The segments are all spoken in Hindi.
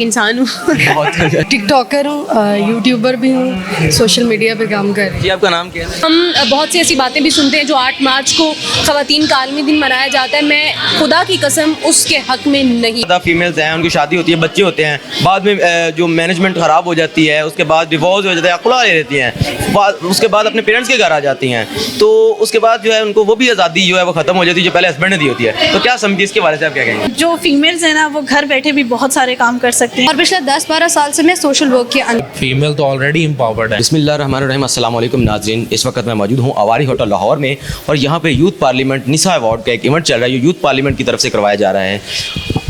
एक इंसान हूँ। टिकटॉकर हूँ, यूट्यूबर भी हूँ, सोशल मीडिया पे काम कर रही हूँ। जी आपका नाम क्या है? हम बहुत सी ऐसी बातें भी सुनते हैं जो 8 मार्च को ख़वातीन का आलमी दिन मनाया जाता है। मैं खुदा की कसम उसके हक में नहीं। ज़्यादा फीमेल्स हैं, उनकी शादी होती है, बच्चे होते हैं, बाद में जो मैनेजमेंट ख़राब हो जाती है, उसके बाद डिवोर्स हो जाता है, खुला ले लेती हैं, उसके बाद अपने पेरेंट्स के घर आ जाती हैं, तो उसके बाद जो है उनको वो भी आज़ादी जो है वो ख़त्म हो जाती है जो पहले हस्बैंड ने दी होती है। तो क्या समझिए इसके बारे में आप क्या कहेंगे? जो फीमेल्स हैं ना वो घर बैठे भी बहुत सारे काम कर सकती हैं। और पिछले 10-12 साल से मैं सोशल वर्क के अंदर। फीमेल तो ऑलरेडी एम्पावर्ड है। बिस्मिल्लाहिर्रहमानिर्रहीम, अस्सलाम वालेकुम नाज़रीन। इस वक्त मैं मौजूद हूँ अवारी होटल लाहौर में और यहाँ पे यूथ पार्लियामेंट निसा अवार्ड का एक इवेंट चल रहा है। ये यूथ पार्लियामेंट की तरफ से करवाया जा रहा है,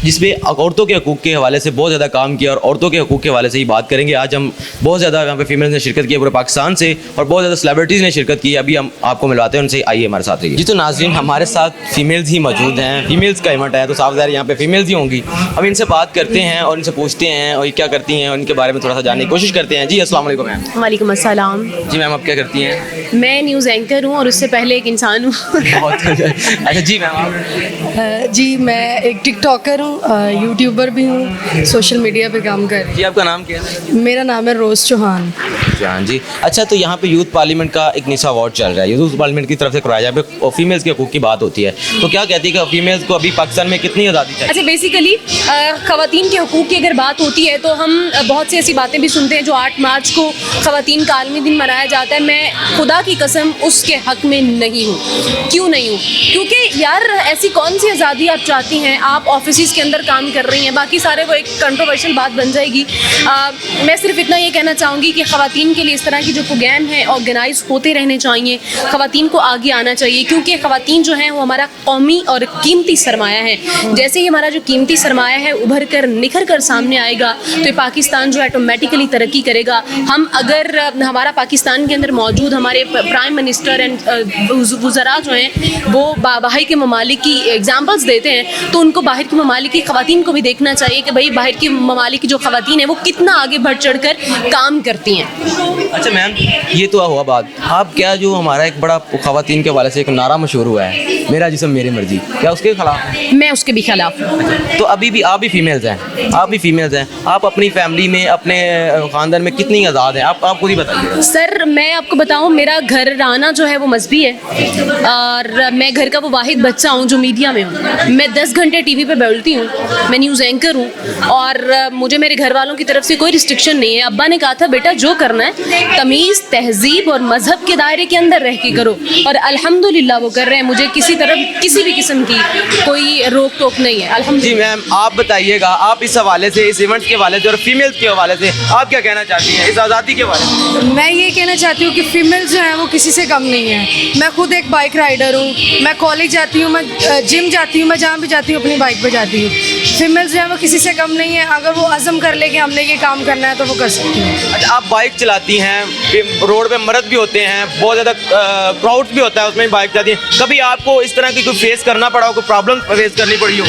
जिसमें औरतों के हकूक़ के हवाले से बहुत ज़्यादा काम किया और औरतों के हकूक़ के हवाले से ही बात करेंगे। आज हम बहुत ज़्यादा यहाँ पे फीमेल्स ने शिरकत की है पूरे पाकिस्तान से और बहुत ज़्यादा सेलिब्रिटीज़ ने शिरकत की है। अभी हम आपको मिलवाते हैं उनसे, आइए हमारे साथ रहिए। जी तो नाज़रीन, हमारे साथ फीमेल्स ही मौजूद हैं, फीमेल्स का इवेंट है तो साफ ज़ाहिर यहाँ पे फीमेल्स ही होंगी। हम इनसे बात करते हैं और इनसे पूछते हैं और ये क्या करती हैं, उनके बारे में थोड़ा सा जानने की कोशिश करते हैं। जी अस्सलाम वालेकुम मैम। वालेकुम अस्सलाम। जी मैम, आप क्या करती हैं? मैं न्यूज़ एंकर हूँ और उससे पहले एक इंसान हूँ। बहुत अच्छा। जी मैम आप? जी मैं एक टिकटॉकर हूँ, यूट्यूबर भी हूँ, सोशल मीडिया पे काम कर रही जी आपका नाम क्या है? हूँ। मेरा नाम है रोज़ चौहान। जान जी। अच्छा, तो यहाँ पे यूथ पार्लियामेंट का एक निसा अवार्ड चल रहा है, यूथ पार्लियामेंट की तरफ से करवाया जाए और फीमेल्स के हकूक़ की बात होती है, तो क्या कहती है कि फीमेल्स को अभी पाकिस्तान में कितनी आज़ादी चाहिए? अच्छा, बेसिकली ख़वातीन के हकूक़ की अगर बात होती है तो हम बहुत सी ऐसी बातें भी सुनते हैं जो 8 मार्च को ख़वातीन का आलमी दिन मनाया जाता है। मैं खुदा की कसम उसके हक में नहीं हूँ। क्यों नहीं हूँ? क्योंकि यार ऐसी कौन सी आज़ादी आप चाहती हैं? आप ऑफिस के अंदर काम कर रही हैं, बाकी सारे वो एक कंट्रोवर्शियल बात बन जाएगी। मैं सिर्फ इतना ये कहना चाहूँगी कि ख़वातीन के लिए इस तरह की जो प्रोग्राम हैं ऑर्गेनाइज होते रहने चाहिए, ख़वातीन को आगे आना चाहिए, क्योंकि ख़वातीन जो हैं वो हमारा कौमी और कीमती सरमाया है। जैसे ही हमारा जो कीमती सरमाया है उभर कर निखर कर सामने आएगा तो ये पाकिस्तान जो है ऑटोमेटिकली तरक्की करेगा। हम अगर हमारा पाकिस्तान के अंदर मौजूद हमारे प्राइम मिनिस्टर एंड वज़रा जो हैं वो बाहर के ममालिक की एग्जाम्पल्स देते हैं, तो उनको बाहर के ममालिक की ख़वातीन को भी देखना चाहिए कि भाई बाहर की ममालिक की जो ख़वातीन हैं वो कितना आगे बढ़ चढ़ कर काम करती हैं। अच्छा मैम, ये तो हुआ बात, आप क्या जो हमारा एक बड़ा ख़वातीन के वाले से एक नारा मशहूर हुआ है, मेरा जिस्म मेरी मर्जी, क्या उसके खिलाफ है? मैं उसके भी खिलाफ हूँ। तो अभी भी आप भी फीमेल्स हैं, आप अपनी फैमिली में, अपने ख़ानदान में कितनी आज़ाद हैं? आप खुद ही बताइए। सर मैं आपको बताऊं, मेरा घर आना जो है वो मजहबी है और मैं घर का वो वाहिद बच्चा हूं जो मीडिया में हूं। मैं 10 घंटे टीवी पे बैठती हूं, मैं न्यूज़ एंकर हूं और मुझे मेरे घर वालों की तरफ से कोई रिस्ट्रिक्शन नहीं है। अब्बा ने कहा था बेटा जो करना है तमीज़, तहजीब और मजहब के दायरे के अंदर रह के करो, और अल्हम्दुलिल्लाह वो कर रहे हैं। मुझे किसी तरफ किसी भी किस्म की कोई रोक टोक नहीं है, अल्हम्दुलिल्लाह। जी मैम, आप बताइएगा, आप इस हवाले से, इस इवेंट के हवाले से और फीमेल्स के हवाले से आप क्या कहना चाहती हैं इस आज़ादी के बारे में? मैं ये कहना चाहती हूँ कि फीमेल्स जो हैं वो किसी से कम नहीं है। मैं खुद एक बाइक राइडर हूँ, मैं कॉलेज जाती हूँ, मैं जिम जाती हूँ, मैं जहाँ भी जाती हूँ अपनी बाइक पे जाती हूँ। फीमेल्स जो है वो किसी से कम नहीं है। अगर वो अज़म कर ले कि हमने ये काम करना है तो वो कर सकती हैं। अच्छा, आप बाइक चलाती हैं, रोड पे मर्द भी होते हैं, बहुत ज़्यादा क्राउड भी होता है, उसमें बाइक चलाती हैं, कभी आपको इस तरह की कोई फेस करना पड़ा हो, कोई प्रॉब्लम फेस करनी पड़ी हो?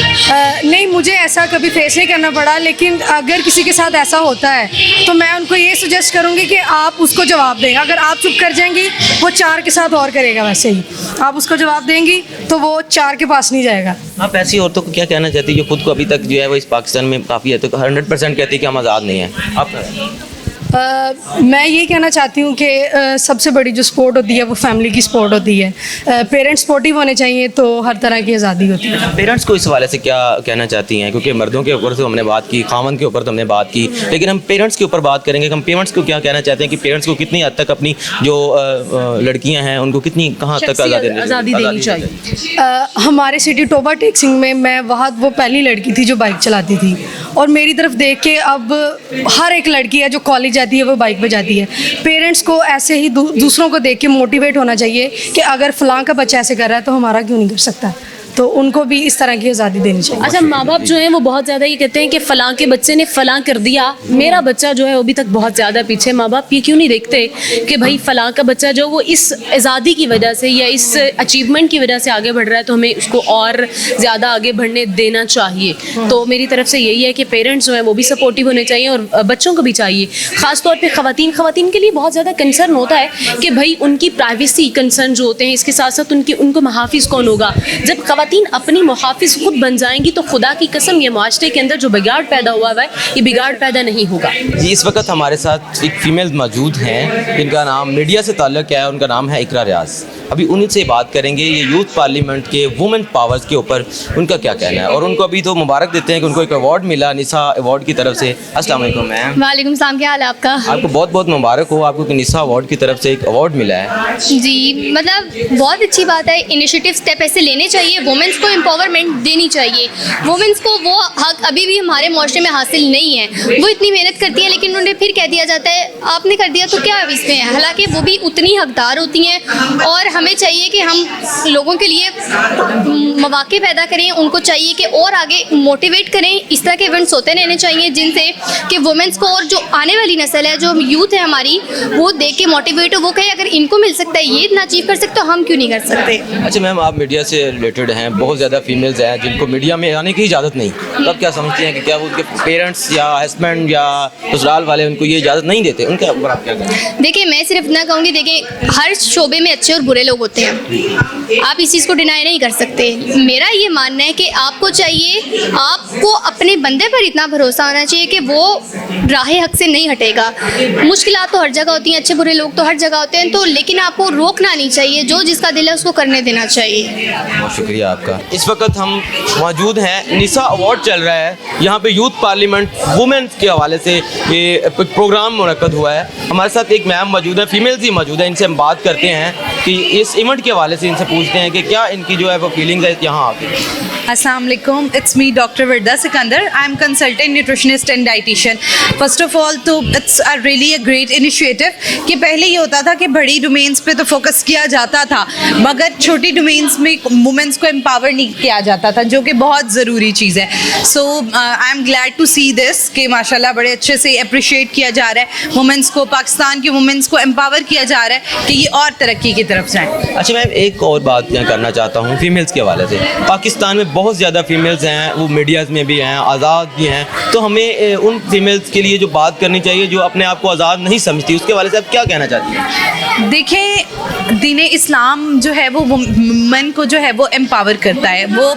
नहीं, मुझे ऐसा कभी फेस नहीं करना पड़ा, लेकिन अगर किसी के साथ ऐसा होता है तो मैं उनको ये सजेस्ट करूँगी कि आप उसको जवाब दें। अगर आप चुप कर जाएंगी वो 4 के साथ और करेगा, वैसे ही आप उसको जवाब देंगी तो वो 4 के पास नहीं जाएगा। आप ऐसी औरतों को क्या कहना चाहती है जो खुद को अभी तक जो है वो इस पाकिस्तान में काफ़ी है तो 100% कहती है कि हम आज़ाद नहीं हैं? आप मैं ये कहना चाहती हूँ कि सबसे बड़ी जो स्पोर्ट होती है वो फैमिली की स्पोर्ट होती है। पेरेंट्स सपोर्टिव होने चाहिए तो हर तरह की आज़ादी होती है। पेरेंट्स को इस हवाले से क्या कहना चाहती हैं? क्योंकि मर्दों के ऊपर तो हमने बात की, खामन के ऊपर तो हमने बात की, लेकिन हम पेरेंट्स के ऊपर बात करेंगे कि हम पेरेंट्स को क्या कहना चाहते हैं कि पेरेंट्स को कितनी हद तक अपनी जो लड़कियाँ हैं उनको कितनी कहाँ तक आज़ादी देनी चाहिए? हमारे सिटी टोबा टेक सिंह में मैं वहाँ वो पहली लड़की थी जो बाइक चलाती थी, और मेरी तरफ देख के अब हर एक लड़की है जो कॉलेज जाती है वो बाइक पे जाती है। पेरेंट्स को ऐसे ही दूसरों को देख के मोटिवेट होना चाहिए कि अगर फलां का बच्चा ऐसे कर रहा है तो हमारा क्यों नहीं कर सकता। तो उनको भी इस तरह की आज़ादी देनी चाहिए। अच्छा, माँ बाप जो हैं वो बहुत ज़्यादा ये कहते हैं कि फ़लाँ के बच्चे ने फ़लाँ कर दिया, मेरा बच्चा जो है अभी तक बहुत ज़्यादा पीछे। माँ बाप ये क्यों नहीं देखते कि भाई फ़लाँ का बच्चा जो वो इस आज़ादी की वजह से या इस अचीवमेंट की वजह से आगे बढ़ रहा है तो हमें उसको और ज़्यादा आगे बढ़ने देना चाहिए। तो मेरी तरफ से यही है कि पेरेंट्स जो हैं वो भी सपोर्टिव होने चाहिए और बच्चों को भी चाहिए। ख़ासतौर पर ख़वातीन के लिए बहुत ज़्यादा कंसर्न होता है कि भाई उनकी प्राइवेसी कंसर्न जो होते हैं, इसके साथ साथ उनको महाफिज कौन होगा। जब ख़वातीन अपनी मुहाफिज खुद बन जाएंगी तो खुदा की कसम ये माशरे के अंदर जो बिगाड़ पैदा हुआ है ये बिगाड़ पैदा नहीं होगा। जी, इस वक्त हमारे साथ एक फ़ीमेल मौजूद हैं जिनका नाम मीडिया से ताल्लुक़ है, उनका नाम है इकरा रियाज। अभी उन्हीं से बात करेंगे ये यूथ पार्लियामेंट के वुमेन पावर्स के ऊपर उनका क्या कहना है, और उनको अभी तो मुबारक देते हैं कि उनको एक अवार्ड मिला निसा अवार्ड की तरफ से। अस्सलाम वालेकुम मैम। वालेकुम सलाम, क्या हाल है आपका? आपको बहुत बहुत मुबारक हो, आपको निसा अवार्ड की तरफ से एक अवार्ड मिला है। जी, मतलब बहुत अच्छी बात है। इनिशिएटिव स्टेप ऐसे लेने चाहिए, वुमेंस को एम्पावरमेंट देनी चाहिए। वुमेंस को वो हक अभी भी हमारे माशरे में हासिल नहीं है। वो इतनी मेहनत करती है लेकिन उन्हें फिर कह दिया जाता है आपने कर दिया तो क्या अब इसमें है, हालांकि वो भी उतनी हकदार होती हैं। और हमें चाहिए कि हम लोगों के लिए मौके पैदा करें, उनको चाहिए कि और आगे मोटिवेट करें। इस तरह के इवेंट्स होते रहने चाहिए जिनसे कि वुमेंस को और जो आने वाली नस्ल है, जो यूथ है हमारी, वो देख के मोटिवेट हो, वो कहे अगर इनको मिल सकता है, ये इतना अचीव कर सकते तो हम क्यों नहीं कर सकते। अच्छा मैम, आप मीडिया से रिलेटेड हैं, बहुत ज़्यादा फीमेल्स हैं जिनको मीडिया में आने की इजाज़त नहीं, तब क्या समझते हैं कि क्या वो उनके पेरेंट्स या हस्बैंड या ससुराल वाले उनको ये इजाज़त नहीं देते, उनके ऊपर आप क्या कहें? देखिए, मैं सिर्फ इतना कहूँगी, देखिए हर शोबे में अच्छे और बुरे लोग होते हैं, आप इस चीज़ को डिनाई नहीं कर सकते। मेरा ये मानना है कि आपको चाहिए, आपको अपने बंदे पर इतना भरोसा होना चाहिए कि वो राह हक से नहीं हटेगा। मुश्किलात तो हर जगह होती हैं, अच्छे बुरे लोग तो हर जगह होते हैं, तो लेकिन आपको रोकना नहीं चाहिए, जो जिसका दिल है उसको करने देना चाहिए। बहुत शुक्रिया आपका। इस वक्त हम मौजूद हैं, निसा अवार्ड चल रहा है यहाँ पे यूथ पार्लियामेंट वुमेन के हवाले से ये प्रोग्राम मुनक्कद हुआ है। हमारे साथ एक मैम मौजूद है, फीमेल्स ही मौजूद है, इनसे हम बात करते हैं कि इस इवेंट के हवाले से इनसे पूछते हैं कि क्या इनकी जो है वो फीलिंग्स है यहाँ आके। Assalamu alaikum, it's me Dr. Virda Sikandar. I'm consultant nutritionist and dietitian. First of all, तो it's a really a great initiative कि पहले ये होता था कि बड़ी डोमेन्स पे तो फोकस किया जाता था मगर छोटी डोमेन्स में वुमेन्स को एम्पावर नहीं किया जाता था, जो कि बहुत ज़रूरी चीज़ है। So I am glad to see this कि माशाल्लाह बड़े अच्छे से अप्रिशिएट किया जा रहा है वुमेन्स को, पाकिस्तान की वुमेन्स को एम्पावर किया जा रहा है कि ये और तरक्की की तरफ जाएँ। अच्छा मैम, एक और बात यहाँ करना चाहता हूँ फीमेल्स के हवाले से। पाकिस्तान में बहुत ज़्यादा फीमेल्स हैं, वो मीडियाज़ में भी हैं, आज़ाद भी हैं, तो हमें उन फीमेल्स के लिए जो बात करनी चाहिए जो अपने आप को आज़ाद नहीं समझती, उसके हवाले से आप क्या कहना चाहती हैं? देखिए, दीन इस्लाम जो है वो वुमेन को जो है वो एम्पावर करता है। वो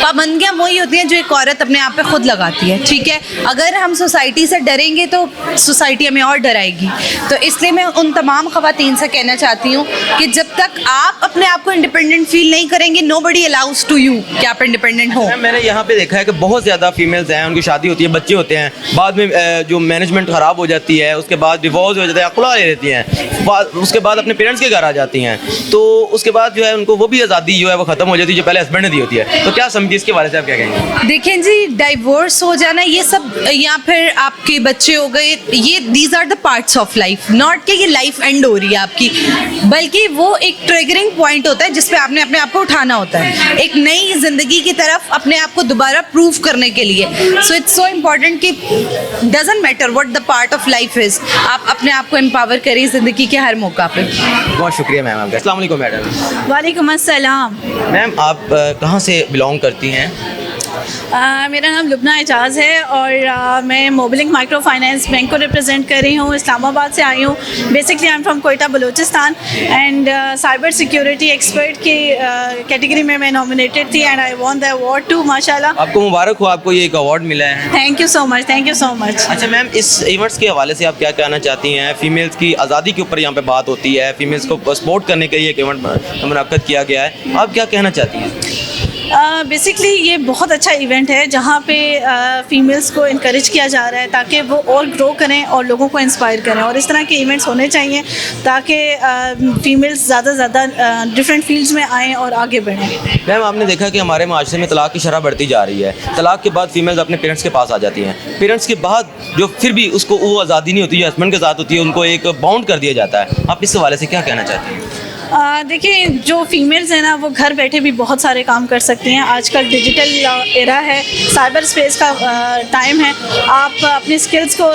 पाबंदियाँ वही होती हैं जो एक औरत अपने आप पे खुद लगाती है, ठीक है। अगर हम सोसाइटी से डरेंगे तो सोसाइटी हमें और डराएगी। तो इसलिए मैं उन तमाम ख़वातीन से कहना चाहती हूँ कि जब तक आप अपने आप को इंडिपेंडेंट फील नहीं करेंगे, नोबडी अलाउज टू यू कि आप इंडिपेंडेंट हो। मैंने यहाँ पे देखा है कि बहुत ज़्यादा फीमेल्स हैं, उनकी शादी होती है, बच्चे होते हैं, बाद में जो मैनेजमेंट ख़राब हो जाती है, उसके बाद डिवोर्स हो जाता है, खुला ले लेती हैं, उसके बाद अपने पेरेंट्स के घर आ जाती हैं, तो उसके बाद जो है उनको वो भी आज़ादी जो है वो ख़त्म हो जाती है जो पहले हस्बैंड ने दी होती है। तो क्या समझिए इसके बारे से आप क्या कहेंगे? देखें जी, डाइवोर्स हो जाना ये सब या फिर आपके बच्चे हो गए, ये these are the parts of life, not कि ये लाइफ एंड हो रही है आपकी, बल्कि वो एक ट्रिगरिंग पॉइंट होता है जिस पे आपने अपने आप को उठाना होता है एक नई ज़िंदगी की तरफ, अपने आप को दोबारा प्रूव करने के लिए। सो इट्स सो इम्पॉर्टेंट कि doesn't matter what the part of life is, आप अपने आप को एम्पावर करें ज़िंदगी के हर मौका पे। बहुत शुक्रिया मैम आपका। अस्सलाम वालेकुम मैडम। वालेकुम अस्सलाम। मैम, आप कहाँ से बिलोंग करती हैं? मेरा नाम लुबना एजाज़ है और मैं मोबिलिंग माइक्रो फाइनेंस बैंक को रिप्रेजेंट कर रही हूँ। इस्लामाबाद से आई हूँ। Basically I am from Quetta Balochistan and cyber security expert की कैटेगरी में मैं नॉमिनेटेड थी and I won the award too. माशाल्लाह, आपको मुबारक हो, आपको ये एक अवार्ड मिला है। Thank you so much, thank you so much. अच्छा मैम, इस इवेंट्स के हवाले से आप क्या कहना चाहती हैं? फीमेल्स की आज़ादी के ऊपर यहाँ पे बात होती है, फीमेल्स को सपोर्ट करने के लिए एक इवेंट मुनक्कद किया गया है, आप क्या कहना चाहती हैं? बेसिकली ये बहुत अच्छा इवेंट है जहाँ पे फ़ीमेल्स को इनकरेज किया जा रहा है ताकि वो और ग्रो करें और लोगों को इंस्पायर करें, और इस तरह के इवेंट्स होने चाहिए ताकि फ़ीमेल्स ज़्यादा से ज़्यादा डिफरेंट फील्ड्स में आएँ और आगे बढ़ें। मैम, आपने देखा कि हमारे माशरे में तलाक की शरह बढ़ती जा रही है। तलाक के बाद फीमेल्स अपने पेरेंट्स के पास आ जाती हैं, पेरेंट्स के बाद जो फिर भी उसको वो आज़ादी नहीं होती जो हस्बैंड के साथ होती है, उनको एक बाउंड कर दिया जाता है। आप इस हवाले से क्या कहना चाहती हैं? देखिए, जो फीमेल्स हैं ना वो घर बैठे भी बहुत सारे काम कर सकती हैं। आजकल डिजिटल एरा है, साइबर स्पेस का टाइम है। आप अपनी स्किल्स को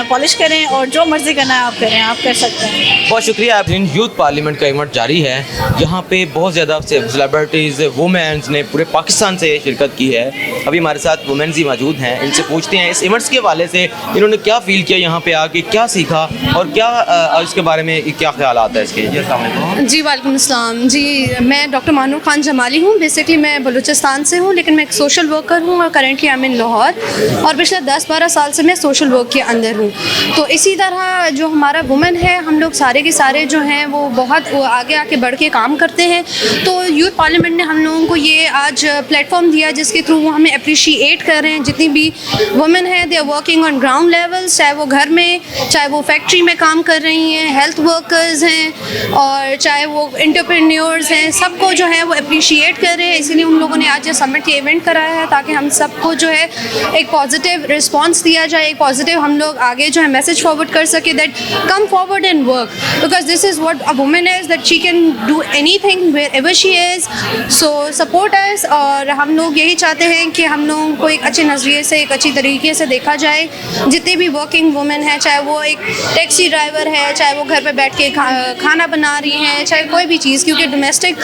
पॉलिश करें और जो मर्ज़ी करना है आप करें, आप कर सकते हैं। बहुत शुक्रिया। आप यूथ पार्लियामेंट का इवेंट जारी है, यहाँ पे बहुत ज़्यादा सेलिब्रिटीज़ वुमेन्स ने पूरे पाकिस्तान से शिरकत की है। अभी हमारे साथ वुमेन्स ही मौजूद हैं, इनसे पूछते हैं इस इवेंट्स के हवाले से इन्होंने क्या फ़ील किया, यहाँ पे आके क्या सीखा और क्या इसके बारे में क्या ख्याल आता है इसके। जी, अस्सलाम वालेकुम। जी वालेकुम अस्सलाम जी। मैं डॉक्टर मानूर खान जमाली हूँ। बेसिकली मैं बलूचिस्तान से हूँ, लेकिन मैं एक सोशल वर्कर हूँ और करंटली आई एम इन लाहौर, और पिछले 10-12 साल से मैं सोशल वर्क के अंदर हूँ। तो इसी तरह जो हमारा वुमेन है, हम लोग सारे के सारे जो हैं वो बहुत आगे आके बढ़ के काम करते हैं। तो यूथ पार्लियामेंट ने हम लोगों को ये आज प्लेटफॉर्म दिया जिसके थ्रू वो हमें अप्रिशिएट कर रहे हैं। जितनी भी वुमेन हैं they are working on ground levels, चाहे वो घर में, चाहे वो फैक्ट्री में काम कर रही हैं, हेल्थ वर्कर्स हैं, और चाहे वो एंटरप्रेन्योर्स हैं, सबको जो है वो अप्रिशिएट कर रहे हैं। इसीलिए उन लोगों ने आज ये समिट के इवेंट कराया है ताकि हम सबको जो है एक पॉजिटिव रिस्पांस दिया जाए, एक पॉजिटिव हम लोग आगे जो है मैसेज फॉरवर्ड कर सके that come forward and work, because this is what a woman is, that she can do anything wherever she is. So support us, और हम लोग यही चाहते हैं कि हम लोगों को एक अच्छे नज़रिए से, एक अच्छी तरीके से देखा जाए। जितने भी वर्किंग वुमेन हैं, चाहे वो एक टैक्सी ड्राइवर है, चाहे वो घर पे बैठ के खाना बना रही हैं, चाहे कोई भी चीज़, क्योंकि डोमेस्टिक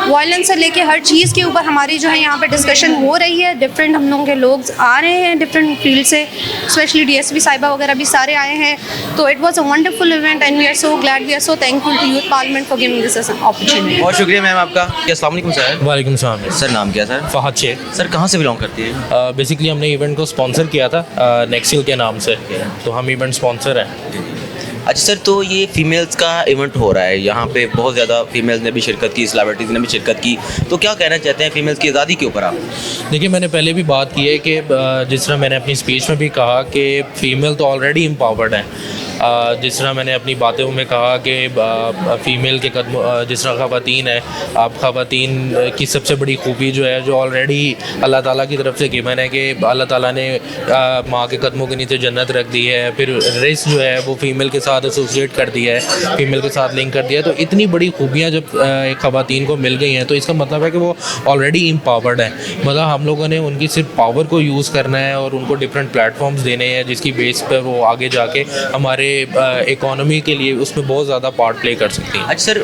वायलेंस से लेके हर चीज़ के ऊपर हमारी जो है यहाँ पे डिस्कशन हो रही है। डिफरेंट हम लोगों के लोग आ रहे हैं डिफरेंट फील्ड से, स्पेशली DSP साहिबा वगैरह भी सारे आए हैं। तो it was a wonderful event and we are so glad, we are so thankful to youth parliament for giving this opportunity. बहुत शुक्रिया मैम आपका। अस्सलाम वालेकुम सर। वालेकुम सलाम सर नाम क्या है सर? फहद शेख। सर कहाँ से बिलोंग करती है? बेसिकली हमने इवेंट को स्पॉन्सर किया था नेक्सिल के नाम से, तो हम इवेंट स्पॉन्सर हैं। अच्छा सर, तो ये फीमेल्स का इवेंट हो रहा है, यहाँ पे बहुत ज़्यादा फीमेल्स ने भी शिरकत की, सेलिब्रिटीज़ ने भी शिरकत की, तो क्या कहना चाहते हैं फीमेल्स की आज़ादी के ऊपर आप? देखिए, मैंने पहले भी बात की है कि जिस तरह मैंने अपनी स्पीच में भी कहा कि फ़ीमेल तो ऑलरेडी एम्पावर्ड हैं। जिस तरह मैंने अपनी बातों में कहा कि फ़ीमेल के कदम, जिस तरह ख़वातीन है, आप ख़वातीन की सबसे बड़ी खूबी जो है, जो ऑलरेडी अल्लाह ताला की तरफ से गिवन है कि अल्लाह ताला ने माँ के कदमों के नीचे जन्नत रख दी है, फिर रेस जो है वो फ़ीमेल के साथ एसोसिएट कर दिया है, फ़ीमेल के साथ लिंक कर दिया है। तो इतनी बड़ी खूबियाँ जब एक ख़वातीन को मिल गई हैं तो इसका मतलब है कि वो ऑलरेडी एम्पावर्ड है। मतलब हम लोगों ने उनकी सिर्फ पावर को यूज़ करना है और उनको डिफरेंट प्लेटफॉर्म्स देने हैं जिसकी बेस पर वो आगे जाके हमारे इकोनॉमी के लिए उसमें बहुत ज़्यादा पार्ट प्ले कर सकती हैं। अच्छा सर,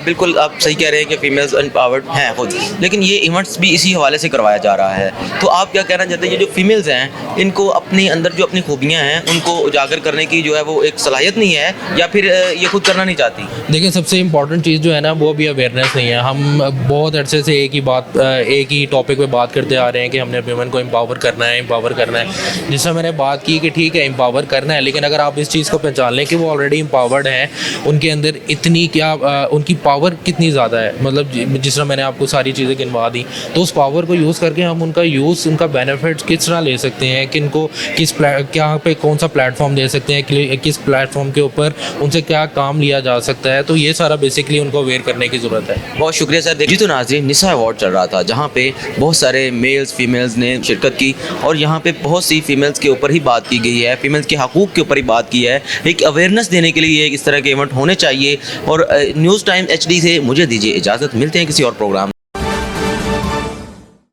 बिल्कुल आप सही कह रहे हैं कि फीमेल्स एम्पावर्ड हैं खुद, लेकिन ये इवेंट्स भी इसी हवाले से करवाया जा रहा है। तो आप क्या कहना चाहते हैं, ये जो फीमेल्स हैं इनको अपने अंदर जो अपनी खूबियाँ हैं उनको उजागर करने की जो है वो एक सलाहियत नहीं है, या फिर ये खुद करना नहीं चाहती? देखिए, सबसे इम्पॉर्टेंट चीज़ जो है ना वो भी अवेयरनेस नहीं है। हम बहुत अरसे से एक ही टॉपिक पे बात करते आ रहे हैं कि हमने वुमेन को एम्पावर करना है। जिस तरह मैंने बात की कि ठीक है एम्पावर करना है, लेकिन अगर आप इस चीज़ को पहचान लें कि वो ऑलरेडी एम्पावर्ड हैं, उनके अंदर इतनी उनकी पावर कितनी ज़्यादा है, मतलब जिस तरह मैंने आपको सारी चीज़ें गिनवा दी, तो उस पावर को यूज़ करके हम उनका बेनिफिट किस तरह ले सकते हैं, किनको क्या पे कौन सा प्लेटफॉर्म दे सकते हैं, किस प्लेटफॉर्म के ऊपर उनसे क्या काम लिया जा सकता है। तो ये सारा बेसिकली उनको अवेयर करने की ज़रूरत है। बहुत शुक्रिया सर। जी तो नाज़रीन, निसा अवार्ड चल रहा था जहाँ पे बहुत सारे मेल्स फीमेल्स ने शिरकत की और यहाँ पे बहुत सी फीमेल्स के ऊपर ही बात की गई है, फीमेल्स के हकूक़ के ऊपर ही बात की है। एक अवेयरनेस देने के लिए इस तरह के इवेंट होने चाहिए। और न्यूज़ टाइम HD से मुझे दीजिए इजाज़त, मिलते हैं किसी और प्रोग्राम।